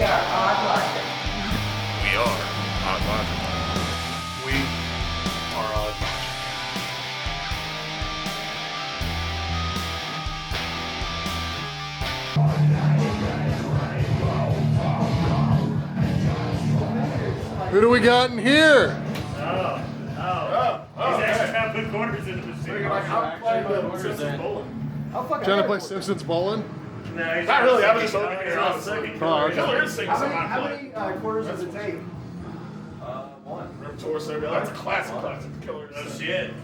We are Odd Logic. We are Odd Logic. We are Odd Logic. Who do we got in here? He's actually trying to put quarters in the machine. I'm playing Simpsons bowling. Trying to play Simpsons bowling? No, he's Not really, trying I'm to just suck over it. here, He's honestly. sucking Oh, okay. Killer Instinct's on my How play. many quarters does it take? One. Rip Torso, that's a classic Killer Oh Instinct. shit.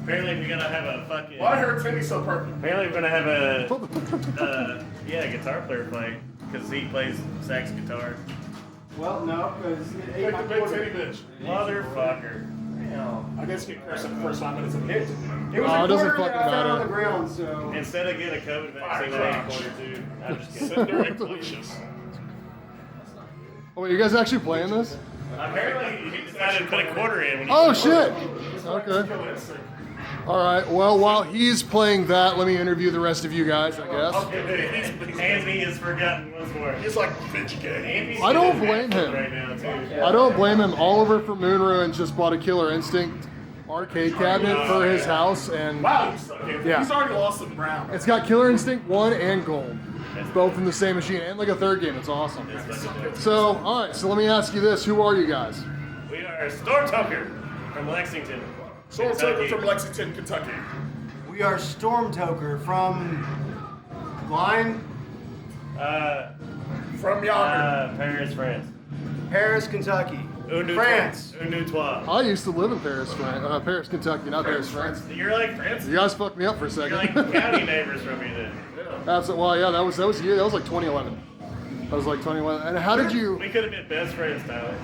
Apparently we're gonna have a fucking... Why her Timmy so purple? Apparently we're gonna have a... guitar player play. Because he plays sax guitar. Well, no, because it Take ate the my big quarter. titty bitch. Motherfucker. I guess get cursed in the first 5 minutes of the hit. It was Oh, a it doesn't quarter that fucking I found on matter. the ground, so... Instead of getting a COVID vaccine, I ate a quarter too. I'm just kidding. Cinder and Glacius. Oh, wait, you guys actually playing this? Apparently he decided to put a quarter in when he Oh, put a quarter shit! Okay. Killer Instinct. All right, well, while he's playing that, let me interview the rest of you guys, I guess. in. Anthony has forgotten once more. He's like bitch gay. Anthony's I don't getting blame him. right now too. I don't blame him. Oliver from Moon Ruins just bought a Killer Instinct arcade cabinet for his house, and Wow, you suck. Yeah. He's already lost some ground. it's got Killer Instinct 1 and Gold. Both in the same machine, and like a third game. It's awesome. So, all right, so let me ask you this. Who are you guys? We are Stormtoker from Lexington. Stormtoker Kentucky. from Lexington, Kentucky. We are Stormtoker from... Blind, From yonder. Paris, France. Paris, Kentucky. France. France. Un, deux, trois. I used to live in Paris, Paris, Kentucky, not Paris, France. You're like France. You guys fucked me up for a You're second. like county neighbors from me then. That's well, yeah, that was year. That was like 2011. That was like 2011. And how did you? We could have been best friends, Tyler.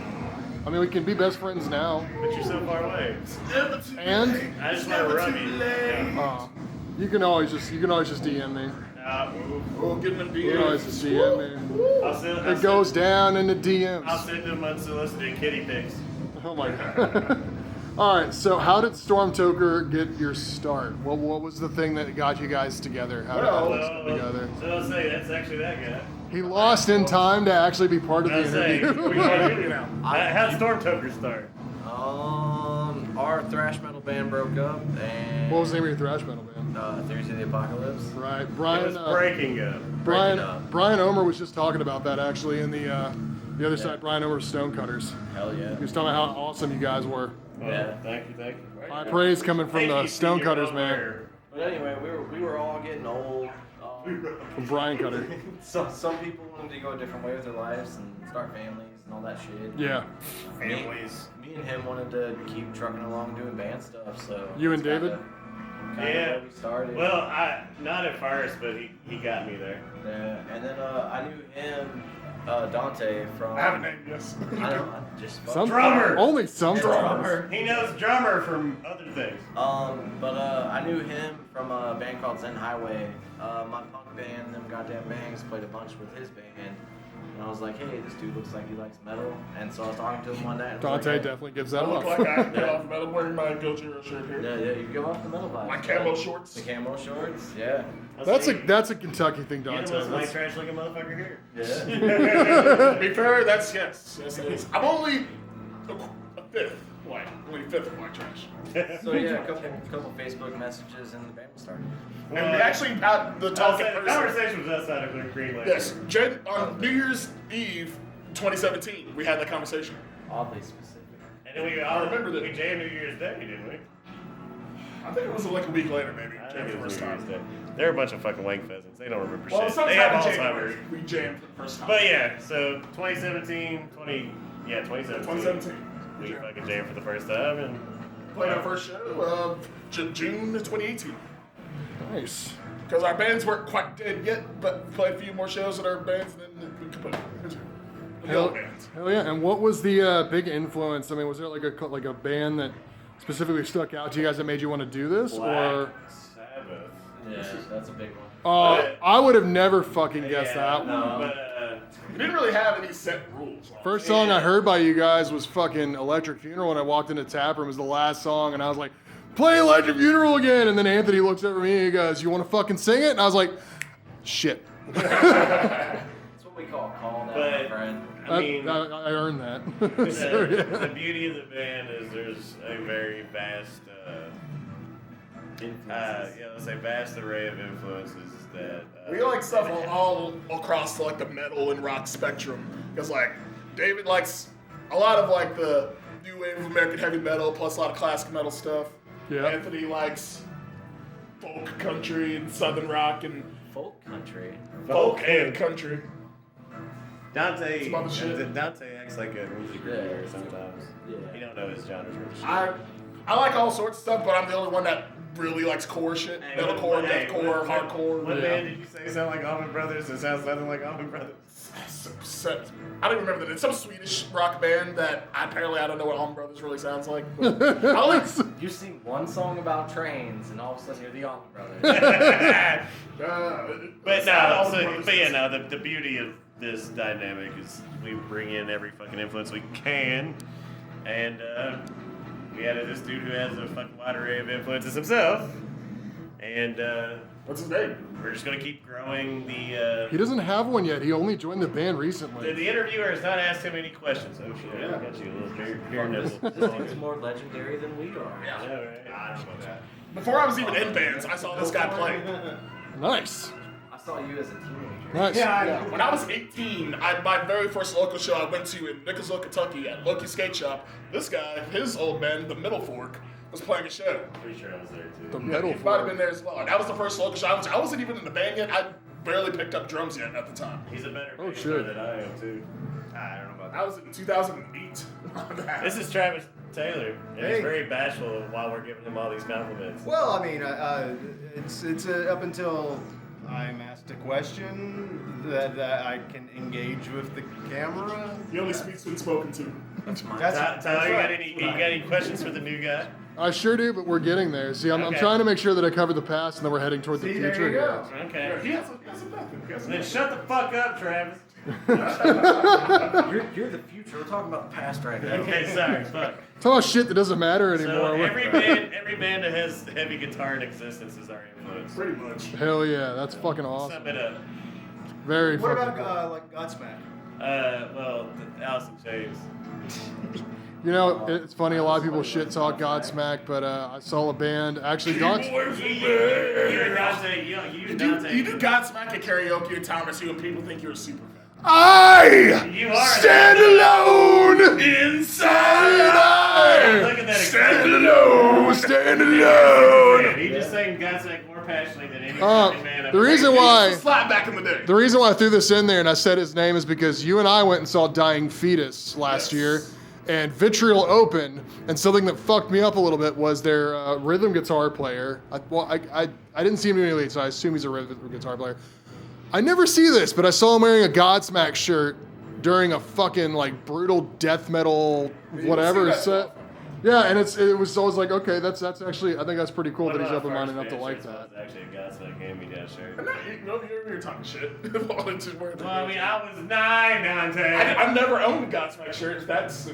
I mean, we can be best friends now. But you're so far away. And I just want to rub you. Yeah. you can always just DM me. We'll get him in You can always just DM me. I'll send, It goes down in the I'll DMs. send them unsolicited kitty pics. Oh my god. All right. So, how did Stormtoker get your start? What was the thing that got you guys together? How did Well, all this come together? So I'll say that's actually that guy. He lost in time to actually be part of the I'll say, interview. how'd Stormtoker start? Our thrash metal band broke up, and What was the name of your thrash metal band? Theories of the Apocalypse. Right, It Brian. was breaking up. Brian, Break it up. Brian Omer was just talking about that actually in the other side. Brian Omer's Stonecutters. Hell yeah. He was talking about how awesome you guys were. Yeah. Thank you. High praise coming from Thank the you, Stonecutters, Steve, man. over But anyway, we were all getting old. From Brian Cutter. Some people wanted to go a different way with their lives and start families and all that shit. Yeah. Families. Me and him wanted to keep trucking along doing band stuff, so You and that's David? Kinda Yeah. where we started. Well, not at first, but he got me there. Yeah, and then I knew him, Dante from. I have a name, yes. I don't know, I just Some Drummer. Only some drummers. He knows drummer from other things. But I knew him from a band called Zen Highway. My punk band, them goddamn bangs, played a bunch with his band. And I was like, hey, this dude looks like he likes metal. And so I was talking to him one night. And I was Dante like, hey, definitely gives that I look off. like I can get off metal. I'm wearing my Gojira shirt here. Yeah, you give off the metal vibe. My camo shorts. The camo shorts, yeah. That's a Kentucky thing, You Dante. know, my That's- trash looking motherfucker here. Yeah. To be fair, that's yes. Yes, it is. I'm only a fifth white. Only a fifth of white trash. So yeah, a couple Facebook messages and the band was started. And we actually had the I'll talking say the person. conversation was outside of the Green Lantern. Yes, on New Year's Eve, 2017, we had that conversation. Oddly specific. And then we all remember that. we jammed New Year's Day, didn't we? I think it was like a week later, maybe. I Jammed think for it the was first New Year's time. Day. They're a bunch of fucking wank pheasants. They don't remember Well, shit. sometime They have in Alzheimer's. January, we jammed for the first time. But yeah, so 2017. We jammed. fucking jammed for the first time and Played our first show June 2018. Nice. Because our bands weren't quite dead yet, but played a few more shows with our bands, and then we could put the old bands. Hell yeah! And what was the big influence? I mean, was there like a band that specifically stuck out to you guys that made you want to do this, Black or? Sabbath. Yeah, that's a big one. I would have never fucking guessed Yeah, that no, one. but We didn't really have any set rules. First song I heard by you guys was fucking Electric Funeral when I walked into Tap Room. It was the last song, and I was like, play Electric Funeral again. And then Anthony looks over at me and he goes, you want to fucking sing it? And I was like, shit. That's what we call that, But- my friend. I mean, I earned that. So, the, yeah. the beauty of the band is there's a very vast, let's say vast array of influences that. We like stuff all across like the metal and rock spectrum. Because like David likes a lot of like the new wave of American heavy metal plus a lot of classic metal stuff. Yeah. Anthony likes folk country and southern rock and Folk country. folk and country. Dante, Some other shit. Dante acts like a music reviewer sometimes. Yeah. He don't know his genres. I like all sorts of stuff, but I'm the only one that really likes core shit. Hey, Metalcore, hey, deathcore, what- hardcore. What Yeah. band did you say sound like Allman Brothers? It sounds nothing like Allman Brothers. I don't even remember that. It's some Swedish rock band that I don't know what Allman Brothers really sounds like. But I like. You sing one song about trains, and all of a sudden you're the Allman Brothers. But no, the beauty of this dynamic is we bring in every fucking influence we can, and we added this dude who has a fucking wide array of influences himself, and What's his name? we're just gonna keep growing the. He doesn't have one yet. He only joined the band recently. The interviewer has not asked him any questions. Oh shit! I got you a little beer This nibble. dude's more legendary than we are. Yeah. Yeah, right. I don't know about that. Before I was even in bands, I saw this guy play. Nice. I saw you as a teenager. Nice. Yeah, when I was 18, my very first local show I went to in Nicholasville, Kentucky at Loki Skate Shop, this guy, his old band, the Middle Fork, was playing a show. Pretty sure I was there The too. metal He might have fork. been there as well. And that was the first local show. I wasn't even in the band yet. I barely picked up drums yet at the time. He's a better Oh, bass shit. player than I am too. I don't know about That was in 2008. This is Travis Taylor, and Hey. he's very bashful while we're giving him all these compliments. Well, I mean, it's up until I'm asked a question that I can engage with the camera. He only speaks when spoken to. That's mine. Tyler, you got any questions for the new guy? I sure do, but we're getting there. See, I'm Okay. trying to make sure that I cover the past and then we're heading toward the See, there future. you go. Okay. He has a method. He has a Then method. shut the fuck up, Travis. You're the future. We're talking about the past right now. Okay, sorry, fuck. Talk about shit that doesn't matter So anymore. every band that has heavy guitar in existence is our influence. Pretty much. Hell yeah, that's fucking Sum awesome. it up. Very What fucking about like Godsmack? Allison James. You know, it's funny, a lot of people shit talk Godsmack, but I saw a band, actually, You and Dante, You Dante. do Godsmack at karaoke in Thomas Hugh and people think you're a super fan. I You are stand alone inside. Look at that Stand expression. alone, stand alone. He just sang Godsmack more passionately than any fucking man I've The ever reason heard. why, Slap back in the day. the reason why I threw this in there and I said his name is because you and I went and saw Dying Fetus last Yes. year, and Vitriol opened, and something that fucked me up a little bit was their rhythm guitar player. I didn't see him do any lead, so I assume he's a rhythm guitar player. I never see this, but I saw him wearing a Godsmack shirt during a fucking like brutal death metal whatever see that set. often. Yeah, and it was always like, okay, that's actually, I think that's pretty cool One that of he's my open-minded first enough to band like shirts that. was actually a Godsmack hand-me-down shirt. You're talking shit. Well, I mean, I was 9, Dante. I've never owned a Godsmack shirt. That's. I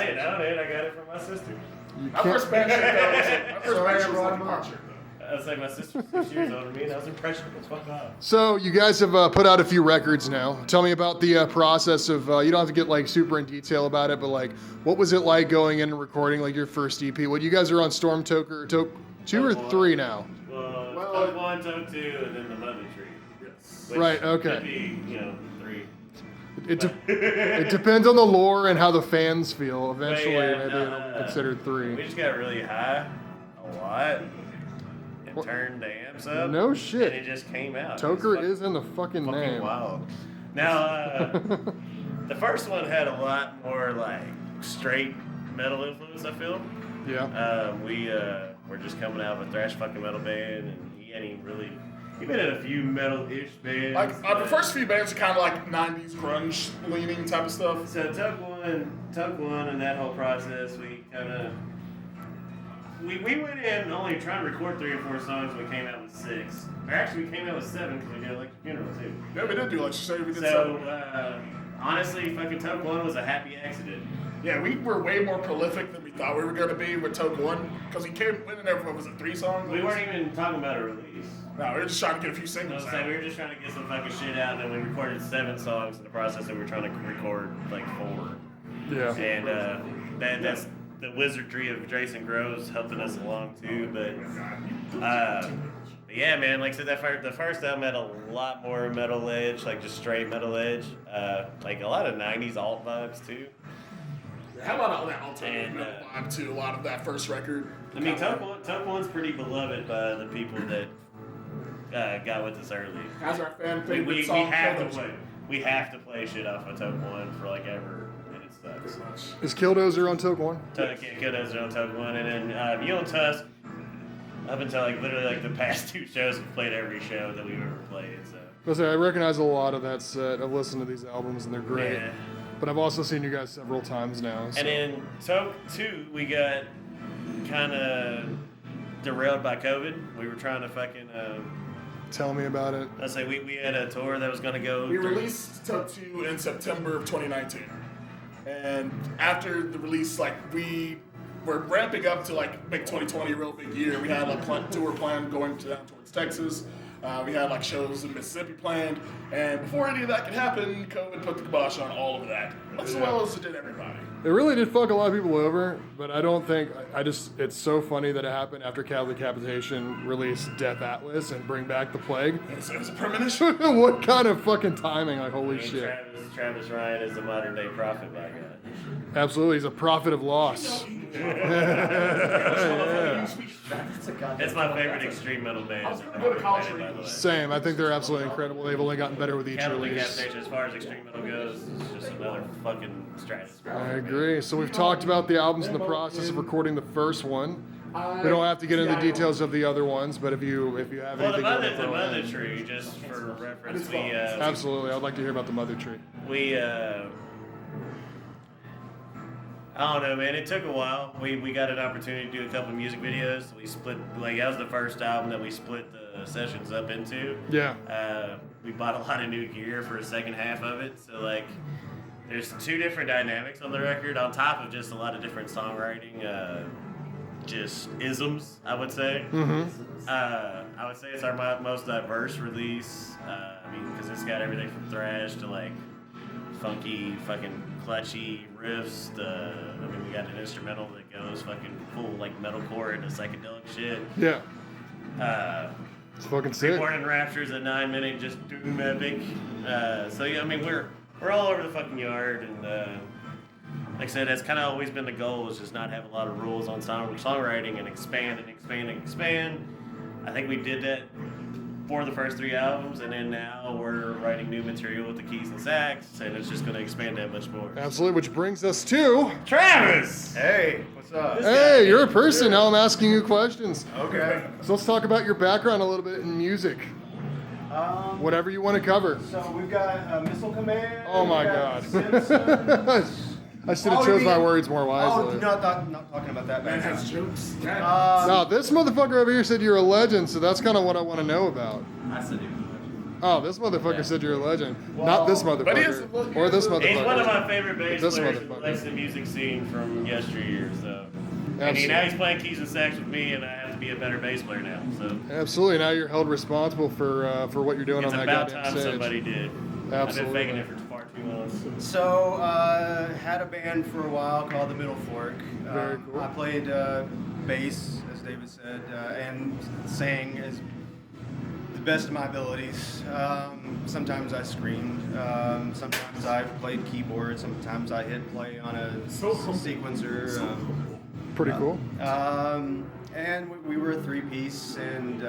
didn't own it. I got it from my sister. You My can't- first band shirt though was my first Sorry, band shirt was I like a brought punk mine. shirt though. I was like, my sister's 6 years older than me, and I was impressionable. Fuck off. So you guys have put out a few records now. Tell me about the process of. You don't have to get like super in detail about it, but like, what was it like going in and recording like your first EP? What you guys are on Stormtoker, 2 or 3 now? Well, Toke 1, Toke 2, and then the Mother Tree. Yes. Which Right, okay. Could be, 3. It depends on the lore and how the fans feel. Eventually, But yeah, maybe no, it'll be considered 3. We just got really high a lot and turned the amps up. No shit. And it just came out. Toker It was is in the fucking fucking name. wild. Now, the first one had a lot more like straight metal influence, I feel. Yeah. We're just coming out of a thrash fucking metal band, and he ain't even really. He been in a few metal-ish bands. Like the but- first few bands are kind of like '90s grunge leaning type of stuff. So Toke 1, and that whole process, we kind of we went in only trying to record 3 or 4 songs. We came out with 6. Or actually, we came out with 7 because we did Electric Funeral too. Yeah, we did do like you say we did So something. honestly, fucking Toke 1 was a happy accident. Yeah, we were way more prolific than we thought we were going to be with Toke 1, because he came in and everyone was it 3 songs? We weren't even talking about a release. No, we were just trying to get a few I singles was saying, out. we were just trying to get some fucking shit out, and then we recorded 7 songs in the process, and we were trying to record like 4. Yeah. And that's the wizardry of Jason Groves helping us along too. But yeah, man, like I said, the first album had a lot more metal edge, like just straight metal edge, like a lot of '90s alt vibes too. It had a lot of that alternative And, metal vibe too, a lot of that first record. I mean, Toke 1's pretty beloved by the people that got with us early. How's our fan We favorite song? have to Killdozer? play. We have to play shit off of Toke 1 for like ever, and it sucks. Pretty much. Is Killdozer on Toke 1? Killdozer on Toke 1, and then you and Tusk, up until like literally like the past 2 shows, we played every show that we've ever played. So I recognize a lot of that set. I've listened to these albums and they're great. yeah. But I've also seen you guys several times now. So. And then Toke 2, we got kind of derailed by COVID. We were trying to fucking. Tell me about it. Let's say we had a tour that was gonna go. We released Toke 2 in September of 2019. And after the release, like, we were ramping up to, like, make 2020 a real big year. We had, like, tour planned going down towards Texas. We had, like, shows in Mississippi planned. And before any of that could happen, COVID put the kibosh on all of that. As well as it did everybody. It really did fuck a lot of people over, but I don't think, it's so funny that it happened after Catholic Decapitation released Death Atlas and Bring Back the Plague. It was a premonition. What kind of fucking timing, like holy I mean, shit. Travis Ryan is a modern day prophet, by God. Absolutely, he's a prophet of loss. That's my favorite extreme metal band. I was gonna go to college for by the way. Same, I think they're absolutely incredible. They've only gotten better with each Catholic release. Decapitation, as far as extreme metal goes, is just another fucking stratosphere. I agree. So we've talked about the albums in the process of recording the first one. We don't have to get into the details of the other ones, but if you have Well, anything you want to the throw Mother in. Tree, just for reference, Absolutely, I'd like to hear about the Mother Tree. I don't know, man. It took a while. We got an opportunity to do a couple of music videos. We split, like, that was the first album that we split the sessions up into. Yeah. We bought a lot of new gear for the second half of it. So, like, there's 2 different dynamics on the record, on top of just a lot of different songwriting, just isms, I would say. Mm-hmm. I would say it's our most diverse release. I mean, because it's got everything from thrash to, like, funky, fucking clutchy riffs. I mean, we got an instrumental that goes fucking full, like, metalcore into psychedelic shit. Yeah. It's fucking sick. Reborn in Rapture's a 9-minute just doom epic. So yeah, I mean, we're all over the fucking yard, and like I said, that's kind of always been the goal, is just not have a lot of rules on songwriting and expand and expand and expand. I think we did that for the first 3 albums, and then now we're writing new material with the keys and sax, and it's just going to expand that much more. Absolutely, which brings us to... Travis! Hey, what's up? Hey, you're a person. Now I'm asking you questions. Okay. So let's talk about your background a little bit in music. Whatever you want to cover. So we've got Missile Command. Oh my we've God. got Simpsons. I should have Oh, chose you my mean- words more wisely. Oh, not talking about that. Man band. has jokes. No, this motherfucker over here said you're a legend, so that's kind of what I want to know about. I said it. Oh, this motherfucker said you're a legend. Well, Not this but he is- motherfucker. Or this motherfucker. He's one of my favorite bass This players who motherfucker. likes the music scene from yesteryear, so. And Absolutely. now he's playing keys and sax with me, and I have to be a better bass player now, so. Absolutely. Now you're held responsible for what you're doing It's on that about goddamn time stage. somebody did. Absolutely. I've been faking it for far too long. So, had a band for a while called the Middle Fork. Very cool. I played bass, as David said, and sang as the best of my abilities. Sometimes I screamed. Sometimes I played keyboard. Sometimes I hit play on a sequencer. Pretty cool. And we were a 3-piece, and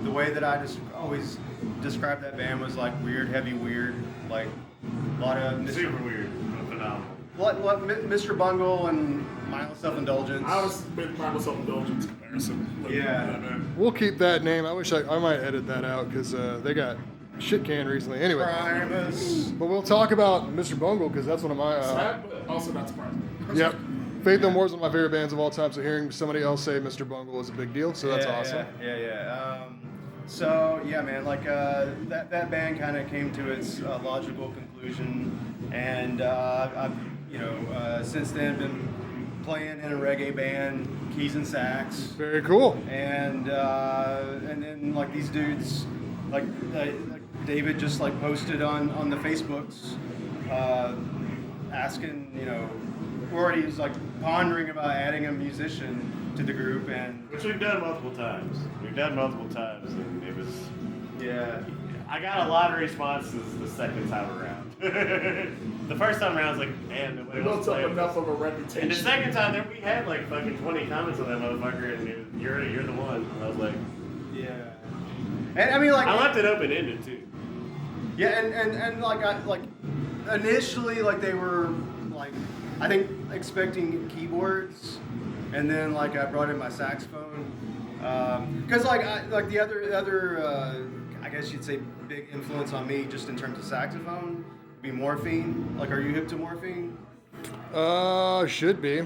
the way that I just always described that band was like weird, heavy, weird, like a lot of Super weird, but phenomenal. what Mr. Bungle and mindless self-indulgence. I was with my self-indulgence comparison. Yeah. Man. We'll keep that name. I wish I might edit that out because they got shit canned recently. Anyway. Primus. But we'll talk about Mr. Bungle because that's one of my. Sad, but also not surprising. Yep. Faith No More is one of my favorite bands of all time. So hearing somebody else say Mr. Bungle is a big deal. So that's awesome. Yeah. So yeah, man, like that band kind of came to its logical conclusion, and I've since then been playing in a reggae band, keys and sax, Very cool. and then like these dudes, like David just like posted on the Facebooks, asking, we're already like pondering about adding a musician to the group, and Which we've done multiple times. And it was. yeah. I got a lot of responses the second time around. The first time around, I was like, man, nobody wants Built to play up with enough us. of a And the reputation. second time, there we had like fucking 20 comments on that motherfucker, and you're the one. And I was like, Yeah. And I mean, like, I left it open ended too. yeah, and like, initially, like, they were, like, I think expecting keyboards, and then, like, I brought in my saxophone. Because, the other, I guess you'd say, big influence on me, just in terms of saxophone, would be Morphine. Like, are you hip to Morphine? Should be.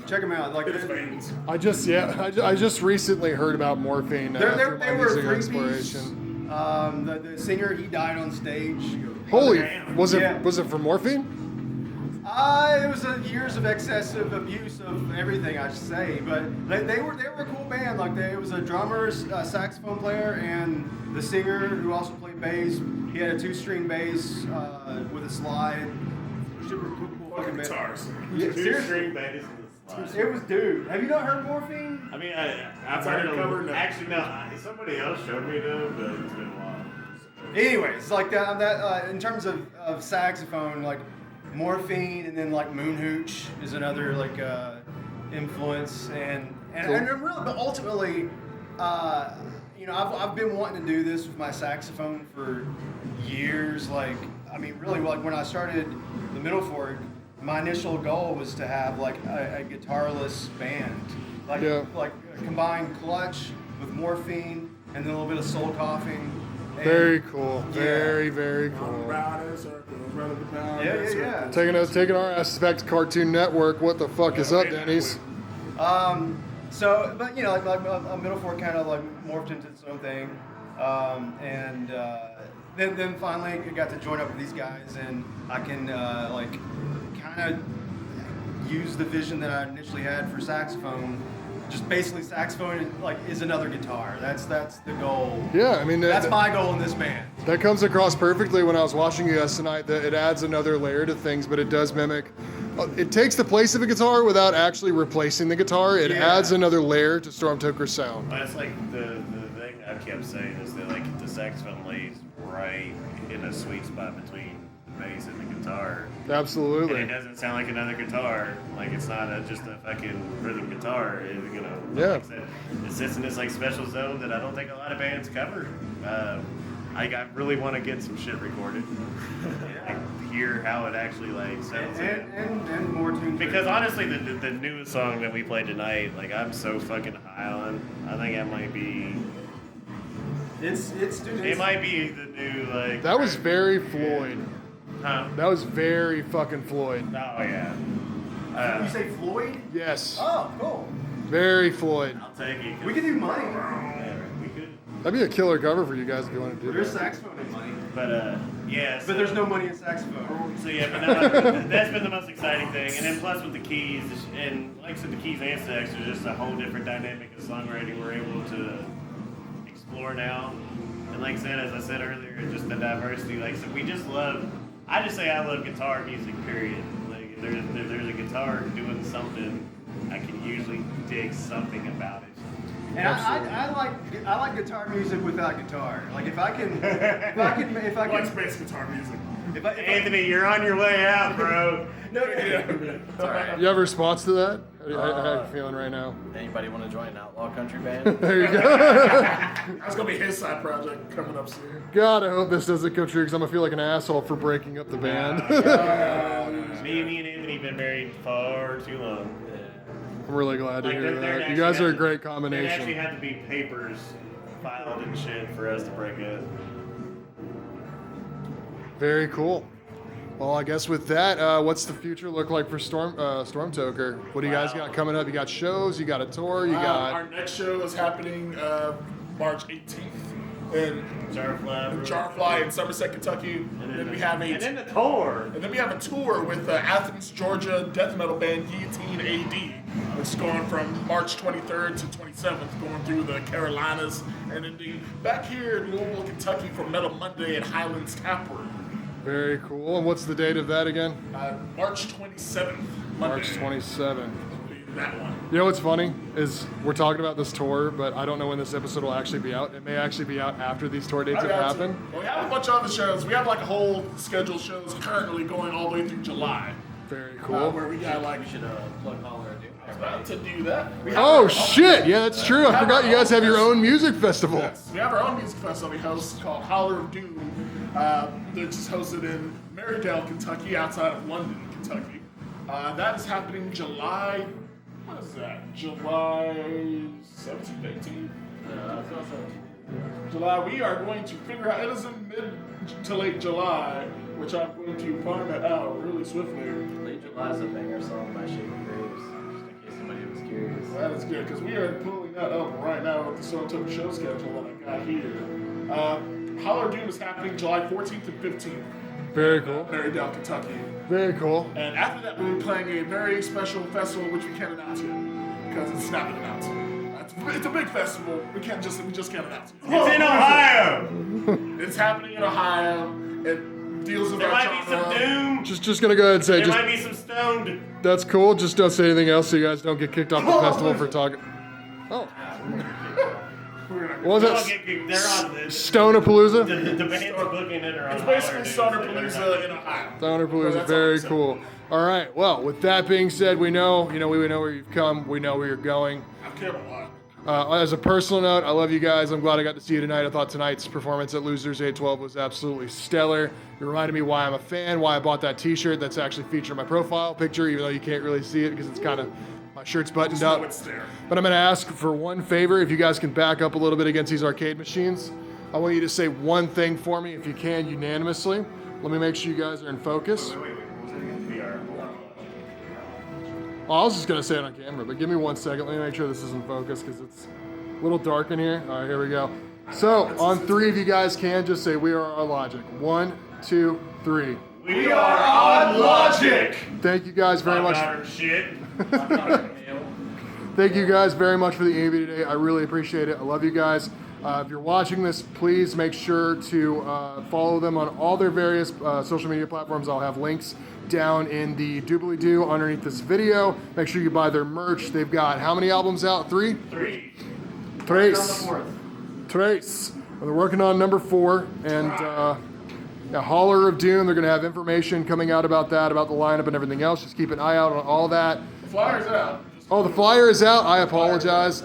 Check them out. Like, His veins. I just recently heard about Morphine. they through my were a music three-piece. exploration. The singer, he died on stage. Holy, Damn. was it Yeah. for Morphine? It was years of excessive abuse of everything, I should say. But they were a cool band. Like, it was a drummer, saxophone player, and the singer who also played bass. He had a 2-string bass with a slide. Super cool fucking band. Guitars. Yeah, seriously. Two-string bass and the slide. It was, dude. Have you not heard Morphine? I mean, I've It's on heard your them. cover now. Actually, no. Somebody else showed me them, but it's been a while. Anyways, like that in terms of saxophone, like Morphine, and then like Moon Hooch is another like influence, and really, but ultimately, I've been wanting to do this with my saxophone for years. Like, I mean, really, like when I started the Middle Fork, my initial goal was to have like a guitarless band, like Yeah. like combine clutch with Morphine and then a little bit of soul coughing. And- Very cool. Yeah. Very, very cool. Round in circles, round and Yeah, round in yeah, circles. Taking our asses back to Cartoon Network. What the fuck is up, Denny's? So, but like Middle Fork kind of like morphed into its own thing, and then finally I got to join up with these guys, and I can like kind of use the vision that I initially had for saxophone. Just basically, saxophone is another guitar. That's the goal. Yeah, I mean That's my goal in this band. that comes across perfectly when I was watching you guys tonight. That it adds another layer to things, but it does mimic. It takes the place of a guitar without actually replacing the guitar. It Yeah. adds another layer to Stormtoker's sound. But it's like the thing I kept saying is that like the saxophone lays right in a sweet spot between the bass and the guitar. And it Absolutely. doesn't sound like another guitar. Like it's not just a fucking rhythm guitar. Yeah. Like I said, it sits in this like special zone that I don't think a lot of bands cover. I really want to get some shit recorded. Like, hear how it actually like sounds. And more tunes. Because honestly, the newest song that we played tonight, like I'm so fucking high on. I think it might be. It might be the new like. That was very Floyd. Huh? That was very fucking Floyd. Oh yeah. You say Floyd? Yes. Oh, cool. Very Floyd. I'll take it. 'Cause- We could do Money. Yeah, we could. That'd be a killer cover for you guys if you want to do There's that. saxophone in Money. But yeah. But there's no money in saxophone. So yeah, but no, that's been the most exciting thing, and then plus with the keys, and like I said, the keys and sax, there's just a whole different dynamic of songwriting we're able to explore now. And like I said, as I said earlier, just the diversity. Like I said, we just love. I just say I love guitar music. Period. Like if there's a guitar doing something, I can usually dig something about it. And I like guitar music without guitar. Like if I Likes can, bass guitar music. if I Anthony, you're on your way out, bro. no, It's alright. You have a response to that? How are you feeling right now? Anybody want to join an outlaw country band? There you go. That's gonna be his side project coming up soon. God, I hope this doesn't come true because I'm gonna feel like an asshole for breaking up the band. Me and Anthony been married far too long. I'm really glad to Like, hear there that. You guys actually are a had great There actually combination. had to be papers filed and shit for us to break up. Very cool. Well, I guess with that, what's the future look like for Stormtoker? What do you guys got coming up? You got shows, you got a tour, you got. Our next show is happening March 18th in Jarfly. Jarfly in Somerset, Kentucky. And then we have And then the tour. And then we have a tour with Athens, Georgia death metal band Guillotine AD, which is going from March 23rd to 27th, going through the Carolinas and ending back here in Louisville, Kentucky for Metal Monday at Highlands Taproom. Very cool. And what's the date of that again? March 27th. Monday. March 27th. That one. You know what's funny is we're talking about this tour, but I don't know when this episode will actually be out. It may actually be out after these tour dates have happened. Well, we have a bunch of other shows. We have like a whole scheduled shows currently going all the way through July. Very cool. Where we got like. We should plug Holler of Doom. I was about to do that. We have Oh our- shit! Yeah, that's true. I forgot you guys have your own music festival. Yes, we have our own music festival we host called Holler of Doom. Which is hosted in Marydale, Kentucky, outside of London, Kentucky. That is happening July. What is that? July 17th, 18th? July. We are going to figure out. It is in mid to late July, which I'm going to find that out really swiftly. Late July is a banger song by Shaking Graves, just in case somebody was curious. That is good because we are pulling that up right now with the Stormtoker show schedule that I got here. Holler Doom is happening July 14th and 15th. Very cool. Marydale, Kentucky. Very cool. And after that, we'll be playing a very special festival which we can't announce yet because it's not been announced. It's a big festival. We just can't announce it. It's in Ohio. It's happening in Ohio. It deals with There our might be some genre. doom. Just gonna go ahead and say, There just might be some stoned. that's cool. Just don't say anything else so you guys don't get kicked off the festival for talking. Oh, We're gonna- what was They're that? on the Stonapalooza? the bands are booking it are on It's basically Holler, dude, Stoner so they're Palooza not- in Ohio. Stonapalooza, That's very all I'm saying. cool. All right. Well, with that being said, we know where you've come. We know where you're going. I care a lot. As a personal note, I love you guys. I'm glad I got to see you tonight. I thought tonight's performance at Losers 812 was absolutely stellar. It reminded me why I'm a fan, why I bought that t-shirt that's actually featured in my profile picture, even though you can't really see it because it's kind of, my shirt's buttoned Just up. know it's there. But I'm going to ask for one favor. If you guys can back up a little bit against these arcade machines, I want you to say one thing for me, if you can, unanimously. Let me make sure you guys are in focus. Wait, what was it? VR. Well, I was just going to say it on camera, but give me 1 second. Let me make sure this is in focus because it's a little dark in here. All right, here we go. So, on three, if you guys can, just say, we are our logic. 1, 2, 3. We are on Logic. Thank you guys very much. Shit. Thank you guys very much for the interview today. I really appreciate it. I love you guys. If you're watching this, please make sure to follow them on all their various social media platforms. I'll have links down in the doobly-doo underneath this video. Make sure you buy their merch. They've got how many albums out? 3? 3. Tres. Tres. Well, they're working on number 4. And Holler of Doom, they're going to have information coming out about that, about the lineup and everything else. Just keep an eye out on all that. The flyer's out. Oh, the flyer is out. I apologize.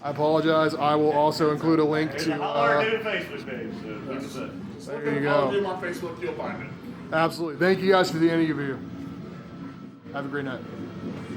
I will also include a link There's to. a Holler Dude Facebook page. So that's it. Just There look you up go. Holler Doom on Facebook, you'll find it. Absolutely. Thank you guys for the interview. Have a great night.